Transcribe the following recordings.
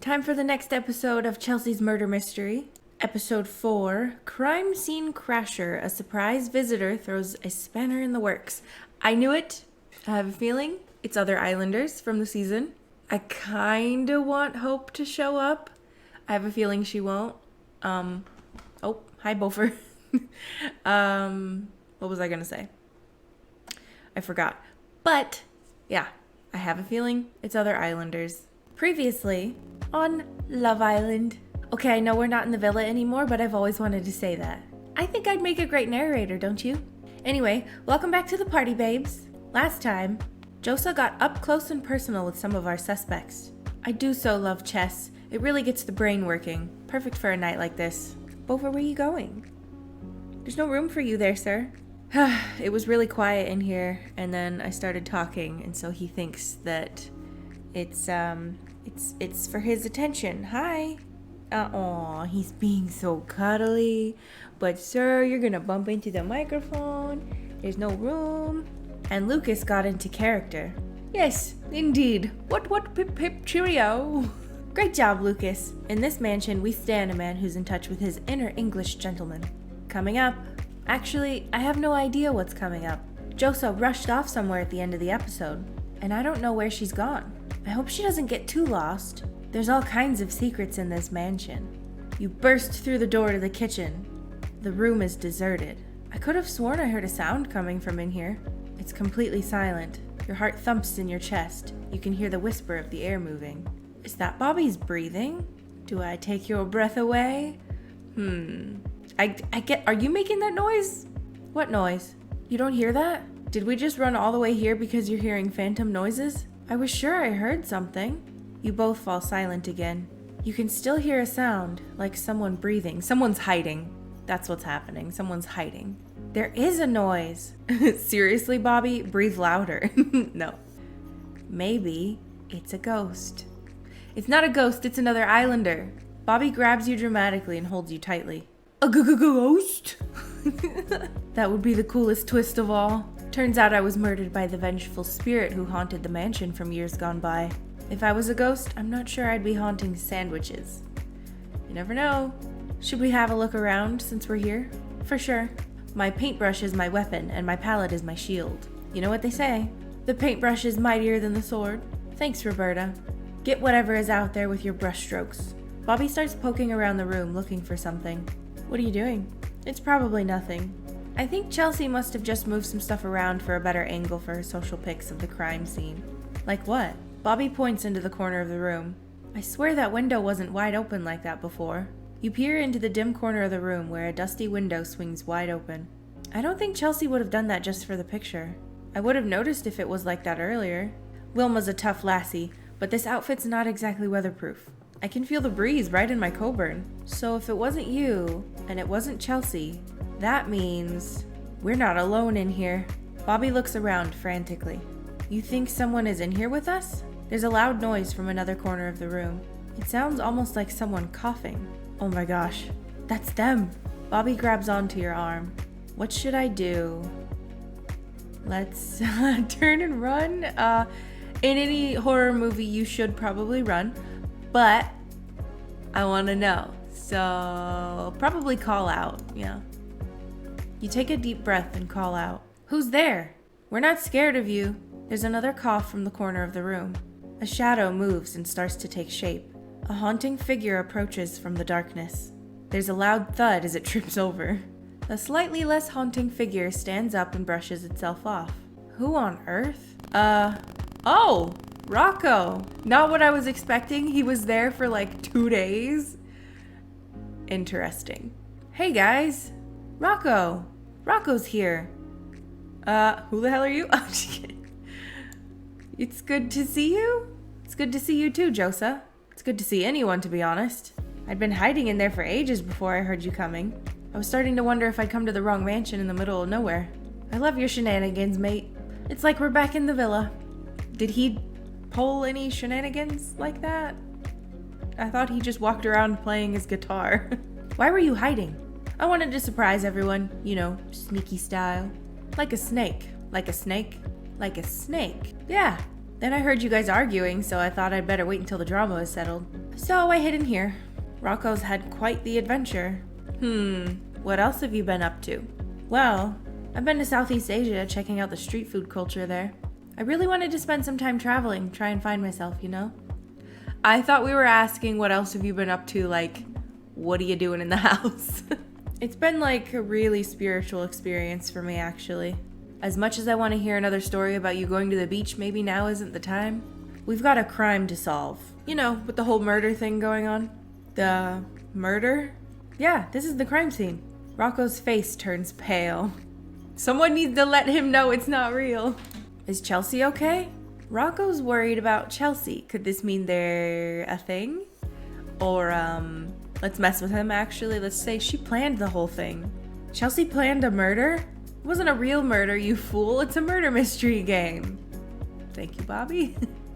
Time for the next episode of Chelsea's Murder Mystery. Episode 4, Crime Scene Crasher. A surprise visitor throws a spanner in the works. I knew it. I have a feeling it's other Islanders from the season. I kinda want Hope to show up. I have a feeling she won't. Oh, hi Bofer. What was I gonna say? I forgot. But, yeah, I have a feeling it's other Islanders. Previously on Love Island. Okay, I know we're not in the villa anymore, but I've always wanted to say that. I think I'd make a great narrator, don't you? Anyway, welcome back to the party, babes. Last time, Josa got up close and personal with some of our suspects. I do so love chess. It really gets the brain working. Perfect for a night like this. Bofer, where are you going? There's no room for you there, sir. It was really quiet in here, and then I started talking, and so he thinks that it's for his attention. Hi. Aw, he's being so cuddly. But sir, you're gonna bump into the microphone. There's no room. And Lucas got into character. Yes, indeed. What, pip, cheerio. Great job, Lucas. In this mansion, we stand a man who's in touch with his inner English gentleman. Coming up. Actually, I have no idea what's coming up. Josa rushed off somewhere at the end of the episode, and I don't know where she's gone. I hope she doesn't get too lost. There's all kinds of secrets in this mansion. You burst through the door to the kitchen. The room is deserted. I could have sworn I heard a sound coming from in here. It's completely silent. Your heart thumps in your chest. You can hear the whisper of the air moving. Is that Bobby's breathing? Do I take your breath away? Are you making that noise? What noise? You don't hear that? Did we just run all the way here because you're hearing phantom noises? I was sure I heard something. You both fall silent again. You can still hear a sound, like someone breathing. Someone's hiding. That's what's happening. Someone's hiding. There is a noise. Seriously, Bobby? Breathe louder. No. Maybe it's a ghost. It's not a ghost, it's another Islander. Bobby grabs you dramatically and holds you tightly. A ghost? That would be the coolest twist of all. Turns out I was murdered by the vengeful spirit who haunted the mansion from years gone by. If I was a ghost, I'm not sure I'd be haunting sandwiches. You never know. Should we have a look around since we're here? For sure. My paintbrush is my weapon, and my palette is my shield. You know what they say? The paintbrush is mightier than the sword. Thanks, Roberta. Get whatever is out there with your brush strokes. Bobby starts poking around the room looking for something. What are you doing? It's probably nothing. I think Chelsea must have just moved some stuff around for a better angle for her social pics of the crime scene. Like what? Bobby points into the corner of the room. I swear that window wasn't wide open like that before. You peer into the dim corner of the room where a dusty window swings wide open. I don't think Chelsea would have done that just for the picture. I would have noticed if it was like that earlier. Wilma's a tough lassie, but this outfit's not exactly weatherproof. I can feel the breeze right in my Coburn. So if it wasn't you, and it wasn't Chelsea, that means we're not alone in here. Bobby looks around frantically. You think someone is in here with us? There's a loud noise from another corner of the room. It sounds almost like someone coughing. Oh my gosh, that's them. Bobby grabs onto your arm. What should I do? Let's turn and run. In any horror movie, you should probably run, but I want to know. So probably call out, yeah. You take a deep breath and call out. Who's there? We're not scared of you. There's another cough from the corner of the room. A shadow moves and starts to take shape. A haunting figure approaches from the darkness. There's a loud thud as it trips over. A slightly less haunting figure stands up and brushes itself off. Who on earth? Oh, Rocco. Not what I was expecting. He was there for like 2 days. Interesting. Hey guys. Rocco. Rocco's here. Who the hell are you? I'm just kidding. It's good to see you. It's good to see you too, Josa. It's good to see anyone, to be honest. I'd been hiding in there for ages before I heard you coming. I was starting to wonder if I'd come to the wrong mansion in the middle of nowhere. I love your shenanigans, mate. It's like we're back in the villa. Did he pull any shenanigans like that? I thought he just walked around playing his guitar. Why were you hiding? I wanted to surprise everyone, you know, sneaky style. Like a snake. Like a snake. Like a snake. Yeah. Then I heard you guys arguing, so I thought I'd better wait until the drama was settled. So I hid in here. Rocco's had quite the adventure. What else have you been up to? Well, I've been to Southeast Asia checking out the street food culture there. I really wanted to spend some time traveling, try and find myself, you know? I thought we were asking what else have you been up to, like, what are you doing in the house? It's been like a really spiritual experience for me, actually. As much as I want to hear another story about you going to the beach, maybe now isn't the time. We've got a crime to solve. You know, with the whole murder thing going on. The murder? Yeah, this is the crime scene. Rocco's face turns pale. Someone needs to let him know it's not real. Is Chelsea okay? Rocco's worried about Chelsea. Could this mean they're a thing? Or, let's mess with him, actually. Let's say she planned the whole thing. Chelsea planned a murder? It wasn't a real murder, you fool. It's a murder mystery game. Thank you, Bobby.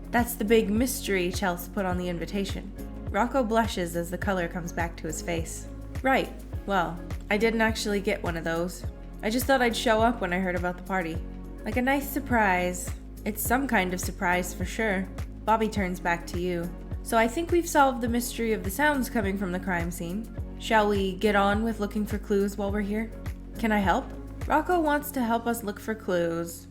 That's the big mystery Chelsea put on the invitation. Rocco blushes as the color comes back to his face. Right. Well, I didn't actually get one of those. I just thought I'd show up when I heard about the party. Like a nice surprise. It's some kind of surprise for sure. Bobby turns back to you. So I think we've solved the mystery of the sounds coming from the crime scene. Shall we get on with looking for clues while we're here? Can I help? Rocco wants to help us look for clues.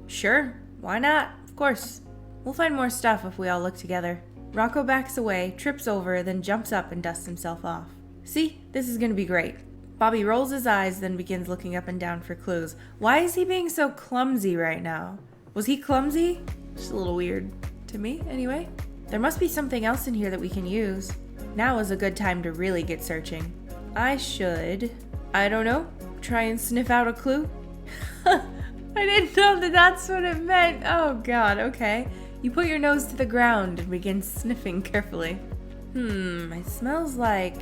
Sure, why not? Of course. We'll find more stuff if we all look together. Rocco backs away, trips over, then jumps up and dusts himself off. See, this is gonna be great. Bobby rolls his eyes, then begins looking up and down for clues. Why is he being so clumsy right now? Was he clumsy? Just a little weird. To me, anyway. There must be something else in here that we can use. Now is a good time to really get searching. I should, I don't know, try and sniff out a clue? I didn't know that that's what it meant. Oh god, okay. You put your nose to the ground and begin sniffing carefully. It smells like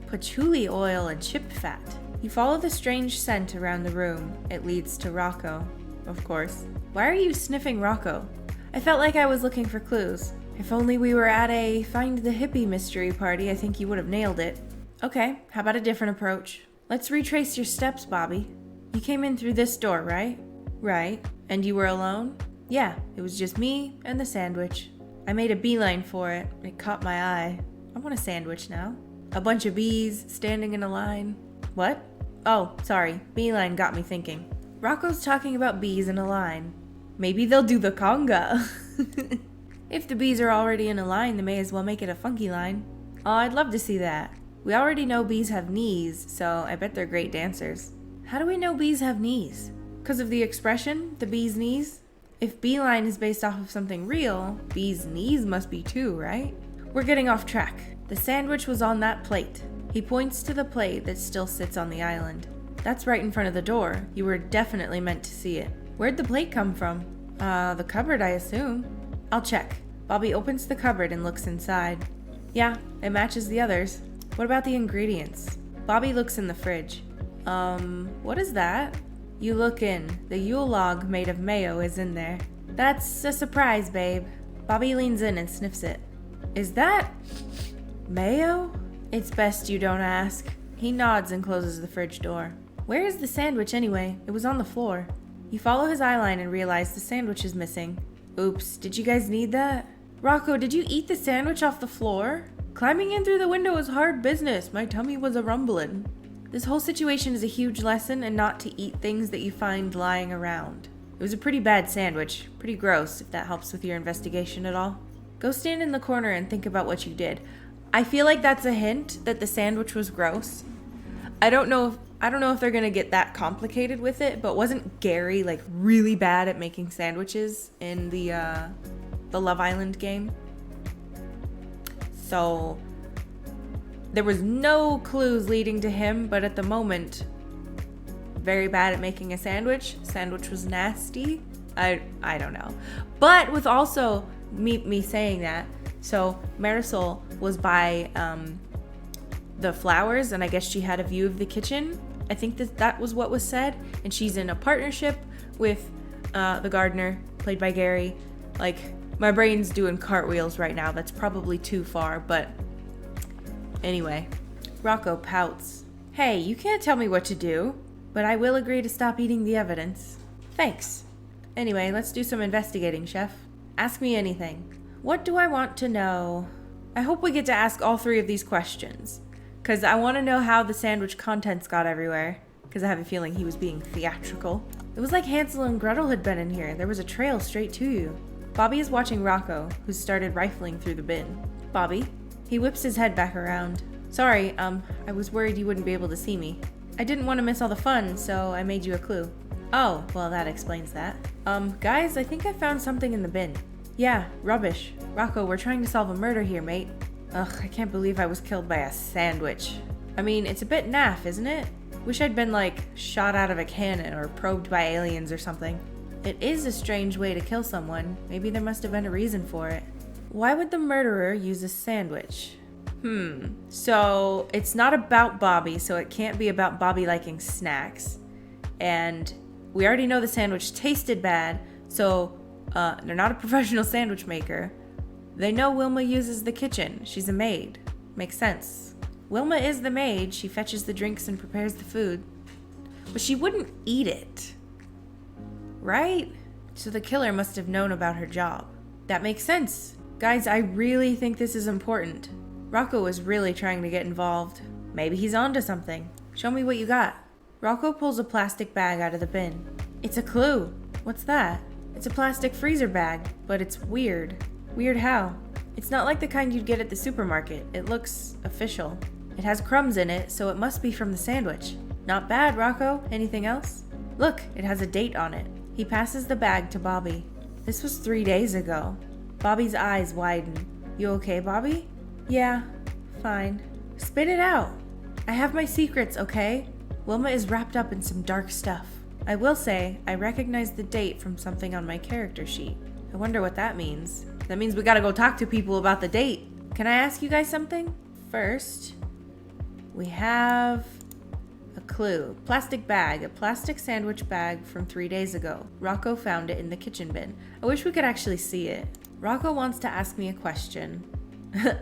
patchouli oil and chip fat. You follow the strange scent around the room. It leads to Rocco, of course. Why are you sniffing Rocco? I felt like I was looking for clues. If only we were at a Find the Hippie mystery party, I think you would have nailed it. Okay, how about a different approach? Let's retrace your steps, Bobby. You came in through this door, right? Right. And you were alone? Yeah, it was just me and the sandwich. I made a beeline for it. It caught my eye. I want a sandwich now. A bunch of bees standing in a line. What? Oh, sorry. Beeline got me thinking. Rocco's talking about bees in a line. Maybe they'll do the conga. If the bees are already in a line, they may as well make it a funky line. Oh, I'd love to see that. We already know bees have knees, so I bet they're great dancers. How do we know bees have knees? Because of the expression, the bee's knees? If beeline is based off of something real, bee's knees must be too, right? We're getting off track. The sandwich was on that plate. He points to the plate that still sits on the island. That's right in front of the door. You were definitely meant to see it. Where'd the plate come from? The cupboard, I assume. I'll check. Bobby opens the cupboard and looks inside. Yeah, it matches the others. What about the ingredients? Bobby looks in the fridge. What is that? You look in. The Yule log made of mayo is in there. That's a surprise, babe. Bobby leans in and sniffs it. Is that mayo? It's best you don't ask. He nods and closes the fridge door. Where is the sandwich anyway? It was on the floor. You follow his eyeline and realize the sandwich is missing. Oops, did you guys need that? Rocco, did you eat the sandwich off the floor? Climbing in through the window was hard business. My tummy was a-rumbling. This whole situation is a huge lesson in not to eat things that you find lying around. It was a pretty bad sandwich. Pretty gross, if that helps with your investigation at all. Go stand in the corner and think about what you did. I feel like that's a hint that the sandwich was gross. I don't know if they're gonna get that complicated with it, but wasn't Gary like really bad at making sandwiches in the Love Island game? So there was no clues leading to him, but at the moment, very bad at making a sandwich. Sandwich was nasty. I don't know. But with also me saying that, so Marisol was by the flowers, and I guess she had a view of the kitchen. I think that was what was said, and she's in a partnership with the gardener, played by Gary. Like, my brain's doing cartwheels right now. That's probably too far, but anyway. Rocco pouts. Hey, you can't tell me what to do, but I will agree to stop eating the evidence. Thanks. Anyway, let's do some investigating, Chef. Ask me anything. What do I want to know? I hope we get to ask all 3 of these questions, because I want to know how the sandwich contents got everywhere, because I have a feeling he was being theatrical. It was like Hansel and Gretel had been in here. There was a trail straight to you. Bobby is watching Rocco, who started rifling through the bin. Bobby? He whips his head back around. Sorry, I was worried you wouldn't be able to see me. I didn't want to miss all the fun, so I made you a clue. Oh, well, that explains that. Guys, I think I found something in the bin. Yeah, rubbish. Rocco, we're trying to solve a murder here, mate. Ugh, I can't believe I was killed by a sandwich. I mean, it's a bit naff, isn't it? Wish I'd been, like, shot out of a cannon or probed by aliens or something. It is a strange way to kill someone. Maybe there must have been a reason for it. Why would the murderer use a sandwich? So it's not about Bobby, so it can't be about Bobby liking snacks. And we already know the sandwich tasted bad, so they're not a professional sandwich maker. They know Wilma uses the kitchen. She's a maid. Makes sense. Wilma is the maid. She fetches the drinks and prepares the food. But she wouldn't eat it. Right? So the killer must have known about her job. That makes sense. Guys, I really think this is important. Rocco was really trying to get involved. Maybe he's onto something. Show me what you got. Rocco pulls a plastic bag out of the bin. It's a clue. What's that? It's a plastic freezer bag, but it's weird. Weird how? It's not like the kind you'd get at the supermarket. It looks official. It has crumbs in it, so it must be from the sandwich. Not bad, Rocco. Anything else? Look, it has a date on it. He passes the bag to Bobby. This was 3 days ago. Bobby's eyes widen. You okay, Bobby? Yeah, fine. Spit it out. I have my secrets, okay? Wilma is wrapped up in some dark stuff. I will say, I recognize the date from something on my character sheet. I wonder what that means. That means we gotta go talk to people about the date. Can I ask you guys something? First, we have a clue. Plastic bag. A plastic sandwich bag from 3 days ago. Rocco found it in the kitchen bin. I wish we could actually see it. Rocco wants to ask me a question.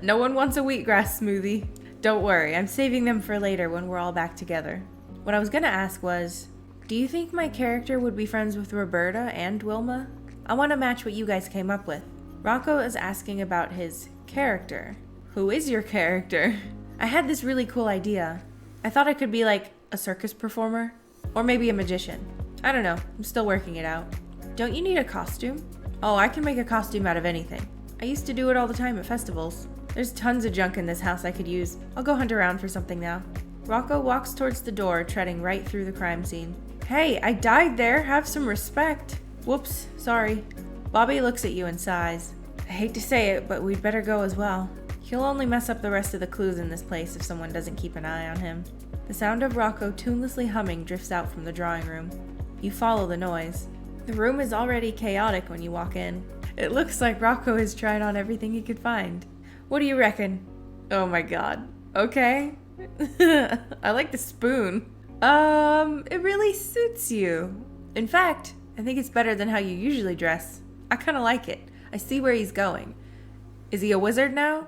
No one wants a wheatgrass smoothie. Don't worry, I'm saving them for later when we're all back together. What I was gonna ask was, do you think my character would be friends with Roberta and Wilma? I want to match what you guys came up with. Rocco is asking about his character. Who is your character? I had this really cool idea. I thought I could be like a circus performer, or maybe a magician. I don't know, I'm still working it out. Don't you need a costume? Oh, I can make a costume out of anything. I used to do it all the time at festivals. There's tons of junk in this house I could use. I'll go hunt around for something now. Rocco walks towards the door, treading right through the crime scene. Hey, I died there. Have some respect. Whoops, sorry. Bobby looks at you and sighs. I hate to say it, but we'd better go as well. He'll only mess up the rest of the clues in this place if someone doesn't keep an eye on him. The sound of Rocco tunelessly humming drifts out from the drawing room. You follow the noise. The room is already chaotic when you walk in. It looks like Rocco has tried on everything he could find. What do you reckon? Oh my god. Okay. I like the spoon. It really suits you. In fact, I think it's better than how you usually dress. I kind of like it. I see where he's going. Is he a wizard now?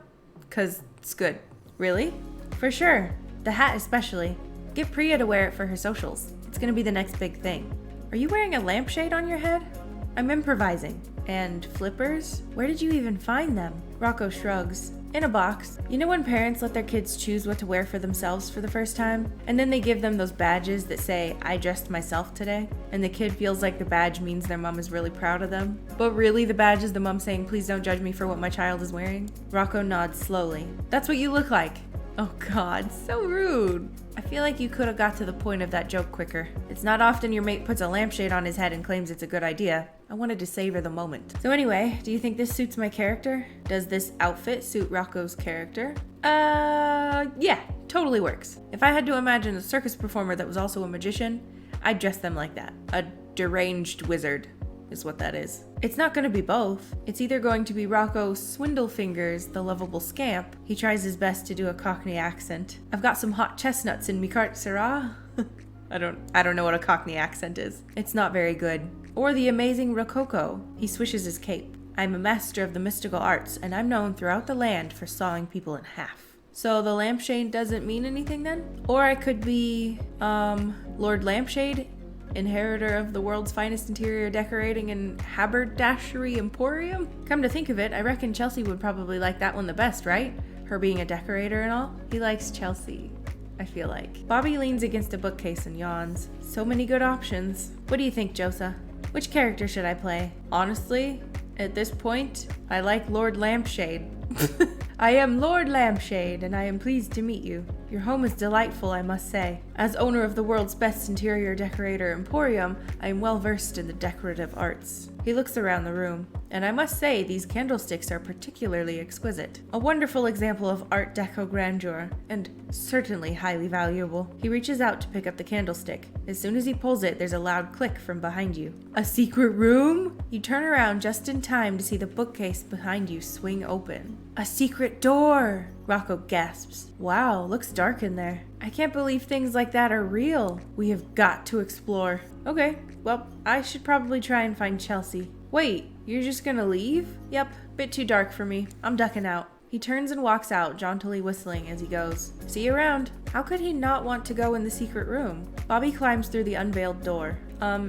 'Cause it's good. Really? For sure. The hat especially. Get Priya to wear it for her socials. It's gonna be the next big thing. Are you wearing a lampshade on your head? I'm improvising. And flippers? Where did you even find them? Rocco shrugs. In a box. You know when parents let their kids choose what to wear for themselves for the first time? And then they give them those badges that say, I dressed myself today? And the kid feels like the badge means their mom is really proud of them. But really the badge is the mom saying, please don't judge me for what my child is wearing? Rocco nods slowly. That's what you look like. Oh god, so rude. I feel like you could have got to the point of that joke quicker. It's not often your mate puts a lampshade on his head and claims it's a good idea. I wanted to savor the moment. So anyway, do you think this suits my character? Does this outfit suit Rocco's character? Yeah, totally works. If I had to imagine a circus performer that was also a magician, I'd dress them like that. A deranged wizard is what that is. It's not going to be both. It's either going to be Rocco Swindlefingers, the lovable scamp. He tries his best to do a Cockney accent. I've got some hot chestnuts in me cart, sirrah. I don't know what a Cockney accent is. It's not very good. Or the amazing Rococo. He swishes his cape. I'm a master of the mystical arts, and I'm known throughout the land for sawing people in half. So the lampshade doesn't mean anything then? Or I could be, Lord Lampshade inheritor of the world's finest interior decorating and haberdashery emporium? Come to think of it, I reckon Chelsea would probably like that one the best, right? Her being a decorator and all. He likes Chelsea, I feel like. Bobby leans against a bookcase and yawns. So many good options. What do you think, Josa? Which character should I play? Honestly, at this point, I like Lord Lampshade. I am Lord Lampshade, and I am pleased to meet you. Your home is delightful, I must say. As owner of the world's best interior decorator emporium, I am well versed in the decorative arts. He looks around the room, and I must say these candlesticks are particularly exquisite. A wonderful example of Art Deco grandeur, and certainly highly valuable. He reaches out to pick up the candlestick. As soon as he pulls it, there's a loud click from behind you. A secret room? You turn around just in time to see the bookcase behind you swing open. A secret door! Rocco gasps. Wow, looks dark in there. I can't believe things like that are real. We have got to explore. Okay, well, I should probably try and find Chelsea. Wait, you're just gonna leave? Yep, bit too dark for me. I'm ducking out. He turns and walks out, jauntily whistling as he goes. See you around. How could he not want to go in the secret room? Bobby climbs through the unveiled door.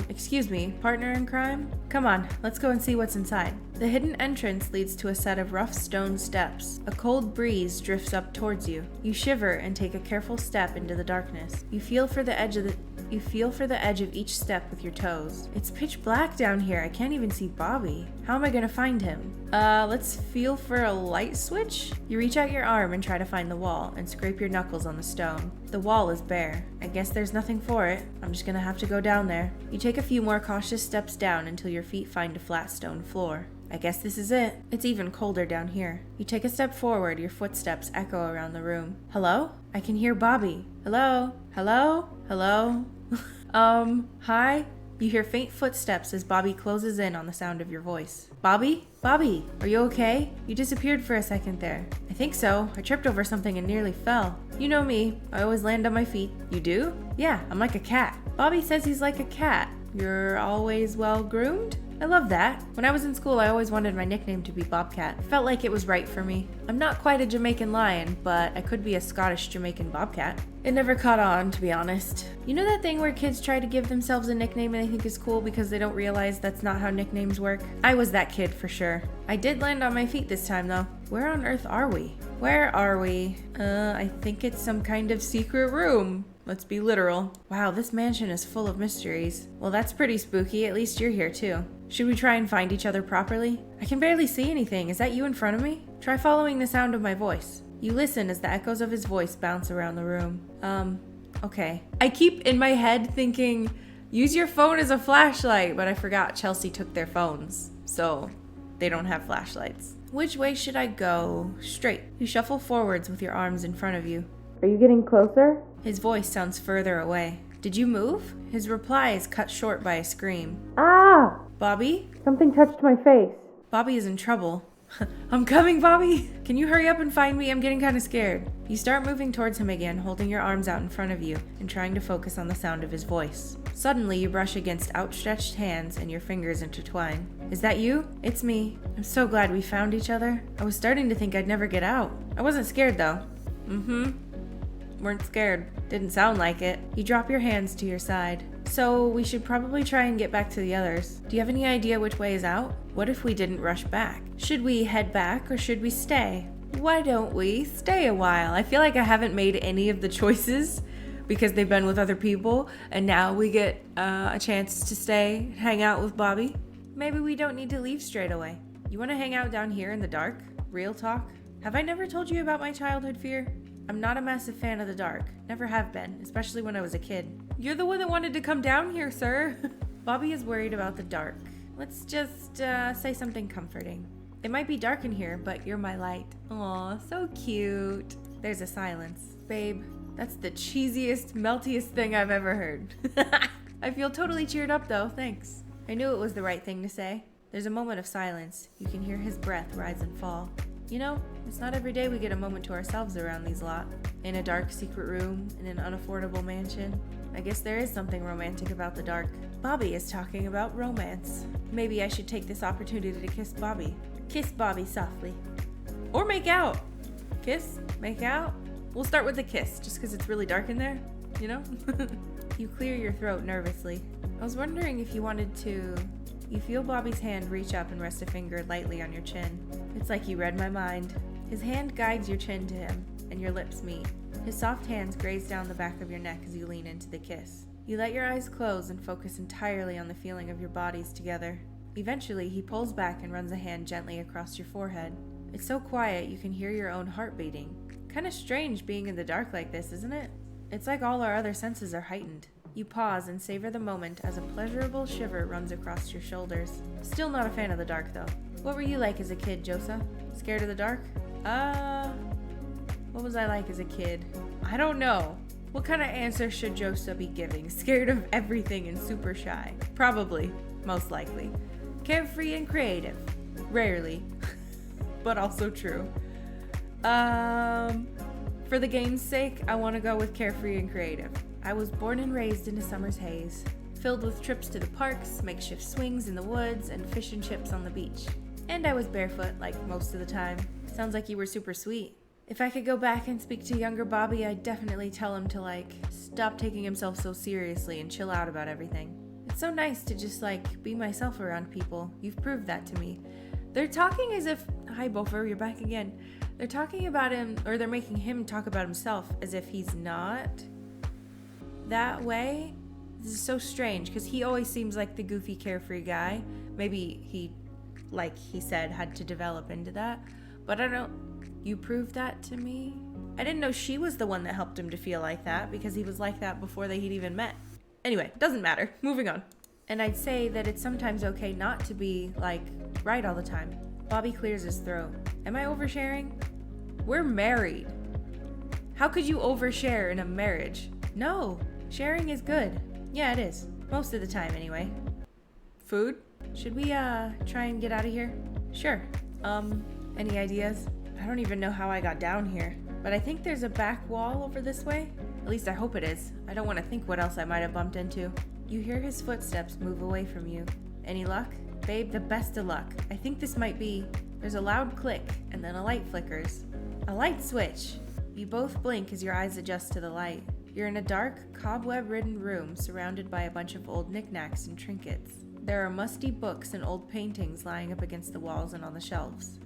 Excuse me, partner in crime? Come on, let's go and see what's inside. The hidden entrance leads to a set of rough stone steps. A cold breeze drifts up towards you. You shiver and take a careful step into the darkness. You feel for the edge of each step with your toes. It's pitch black down here. I can't even see Bobby. How am I gonna find him? Let's feel for a light switch? You reach out your arm and try to find the wall and scrape your knuckles on the stone. The wall is bare. I guess there's nothing for it. I'm just gonna have to go down there. You take a few more cautious steps down until your feet find a flat stone floor. I guess this is it. It's even colder down here. You take a step forward, your footsteps echo around the room. Hello? I can hear Bobby. Hello? Hello? Hello? Hi? You hear faint footsteps as Bobby closes in on the sound of your voice. Bobby? Bobby, are you okay? You disappeared for a second there. I think so. I tripped over something and nearly fell. You know me. I always land on my feet. You do? Yeah, I'm like a cat. Bobby says he's like a cat. You're always well groomed? I love that. When I was in school, I always wanted my nickname to be Bobcat. Felt like it was right for me. I'm not quite a Jamaican lion, but I could be a Scottish Jamaican bobcat. It never caught on, to be honest. You know that thing where kids try to give themselves a nickname and they think is cool because they don't realize that's not how nicknames work? I was that kid for sure. I did land on my feet this time though. Where on earth are we? Where are we? I think it's some kind of secret room. Let's be literal. Wow, this mansion is full of mysteries. Well, that's pretty spooky. At least you're here too. Should we try and find each other properly? I can barely see anything. Is that you in front of me? Try following the sound of my voice. You listen as the echoes of his voice bounce around the room. Okay. I keep in my head thinking, use your phone as a flashlight, but I forgot Chelsea took their phones, so they don't have flashlights. Which way should I go? Straight. You shuffle forwards with your arms in front of you. Are you getting closer? His voice sounds further away. Did you move? His reply is cut short by a scream. Ah! Bobby? Something touched my face. Bobby is in trouble. I'm coming, Bobby! Can you hurry up and find me? I'm getting kind of scared. You start moving towards him again, holding your arms out in front of you and trying to focus on the sound of his voice. Suddenly, you brush against outstretched hands and your fingers intertwine. Is that you? It's me. I'm so glad we found each other. I was starting to think I'd never get out. I wasn't scared, though. Weren't scared. Didn't sound like it. You drop your hands to your side. So, we should probably try and get back to the others. Do you have any idea which way is out? What if we didn't rush back? Should we head back or should we stay? Why don't we stay a while? I feel like I haven't made any of the choices because they've been with other people, and now we get a chance to stay, hang out with Bobby. Maybe we don't need to leave straight away. You want to hang out down here in the dark? Real talk? Have I never told you about my childhood fear? I'm not a massive fan of the dark. Never have been, especially when I was a kid. You're the one that wanted to come down here, sir. Bobby is worried about the dark. Let's just say something comforting. It might be dark in here, but you're my light. Aw, so cute. There's a silence. Babe, that's the cheesiest, meltiest thing I've ever heard. I feel totally cheered up though, thanks. I knew it was the right thing to say. There's a moment of silence. You can hear his breath rise and fall. You know, it's not every day we get a moment to ourselves around these lot. In a dark secret room, in an unaffordable mansion. I guess there is something romantic about the dark. Bobby is talking about romance. Maybe I should take this opportunity to kiss Bobby. Kiss Bobby softly. Or make out. Kiss? Make out? We'll start with the kiss, just because it's really dark in there, you know? You clear your throat nervously. I was wondering if you wanted to... You feel Bobby's hand reach up and rest a finger lightly on your chin. It's like he read my mind. His hand guides your chin to him, and your lips meet. His soft hands graze down the back of your neck as you lean into the kiss. You let your eyes close and focus entirely on the feeling of your bodies together. Eventually, he pulls back and runs a hand gently across your forehead. It's so quiet you can hear your own heart beating. Kinda strange being in the dark like this, isn't it? It's like all our other senses are heightened. You pause and savor the moment as a pleasurable shiver runs across your shoulders. Still not a fan of the dark, though. What were you like as a kid, Josa? Scared of the dark? What was I like as a kid? I don't know. What kind of answer should Josa be giving? Scared of everything and super shy? Probably. Most likely. Carefree and creative. Rarely. But also true. For the game's sake, I want to go with carefree and creative. I was born and raised in a summer's haze, filled with trips to the parks, makeshift swings in the woods, and fish and chips on the beach. And I was barefoot, like most of the time. Sounds like you were super sweet. If I could go back and speak to younger Bobby, I'd definitely tell him to, stop taking himself so seriously and chill out about everything. It's so nice to just, be myself around people. You've proved that to me. They're talking as if... Hi, Bofer, you're back again. They're talking about him, or they're making him talk about himself as if he's not that way. This is so strange, because he always seems like the goofy, carefree guy. Maybe he, like he said, had to develop into that. But I don't... You proved that to me? I didn't know she was the one that helped him to feel like that, because he was like that before they'd even met. Anyway, doesn't matter. Moving on. And I'd say that it's sometimes okay not to be, right all the time. Bobby clears his throat. Am I oversharing? We're married. How could you overshare in a marriage? No, sharing is good. Yeah, it is. Most of the time, anyway. Food? Should we, try and get out of here? Sure. Any ideas? I don't even know how I got down here, but I think there's a back wall over this way. At least I hope it is. I don't want to think what else I might have bumped into. You hear his footsteps move away from you. Any luck? Babe, the best of luck. I think this might be... There's a loud click, and then a light flickers. A light switch! You both blink as your eyes adjust to the light. You're in a dark, cobweb-ridden room surrounded by a bunch of old knickknacks and trinkets. There are musty books and old paintings lying up against the walls and on the shelves.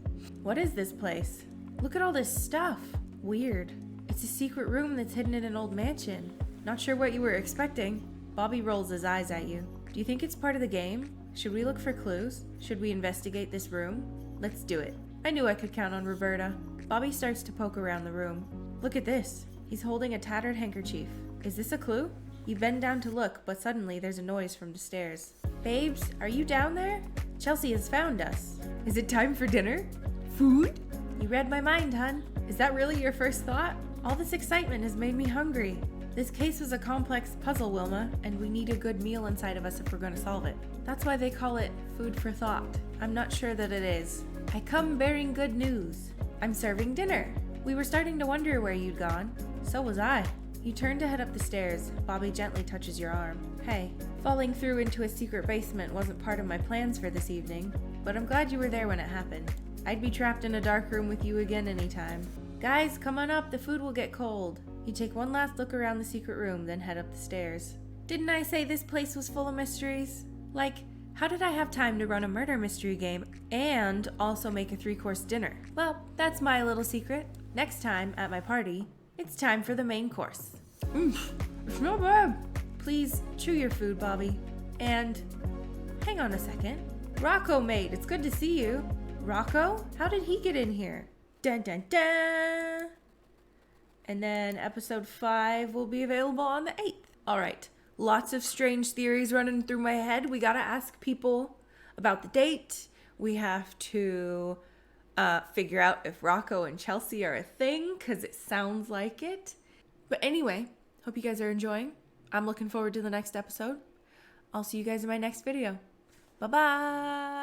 What is this place? Look at all this stuff. Weird. It's a secret room that's hidden in an old mansion. Not sure what you were expecting. Bobby rolls his eyes at you. Do you think it's part of the game? Should we look for clues? Should we investigate this room? Let's do it. I knew I could count on Roberta. Bobby starts to poke around the room. Look at this. He's holding a tattered handkerchief. Is this a clue? You bend down to look, but suddenly there's a noise from the stairs. Babes, are you down there? Chelsea has found us. Is it time for dinner? Food? You read my mind, hun. Is that really your first thought? All this excitement has made me hungry. This case was a complex puzzle, Wilma, and we need a good meal inside of us if we're going to solve it. That's why they call it food for thought. I'm not sure that it is. I come bearing good news. I'm serving dinner. We were starting to wonder where you'd gone. So was I. You turn to head up the stairs. Bobby gently touches your arm. Hey, falling through into a secret basement wasn't part of my plans for this evening, but I'm glad you were there when it happened. I'd be trapped in a dark room with you again anytime. Guys, come on up, the food will get cold. You take one last look around the secret room, then head up the stairs. Didn't I say this place was full of mysteries? How did I have time to run a murder mystery game and also make a 3-course dinner? Well, that's my little secret. Next time, at my party, it's time for the main course. It's not bad. Please, chew your food, Bobby. And, hang on a second. Rocco, mate, it's good to see you. Rocco? How did he get in here? Dun dun dun! And then episode 5 will be available on the 8th. Alright, lots of strange theories running through my head. We gotta ask people about the date. We have to figure out if Rocco and Chelsea are a thing, because it sounds like it. But anyway, hope you guys are enjoying. I'm looking forward to the next episode. I'll see you guys in my next video. Bye-bye!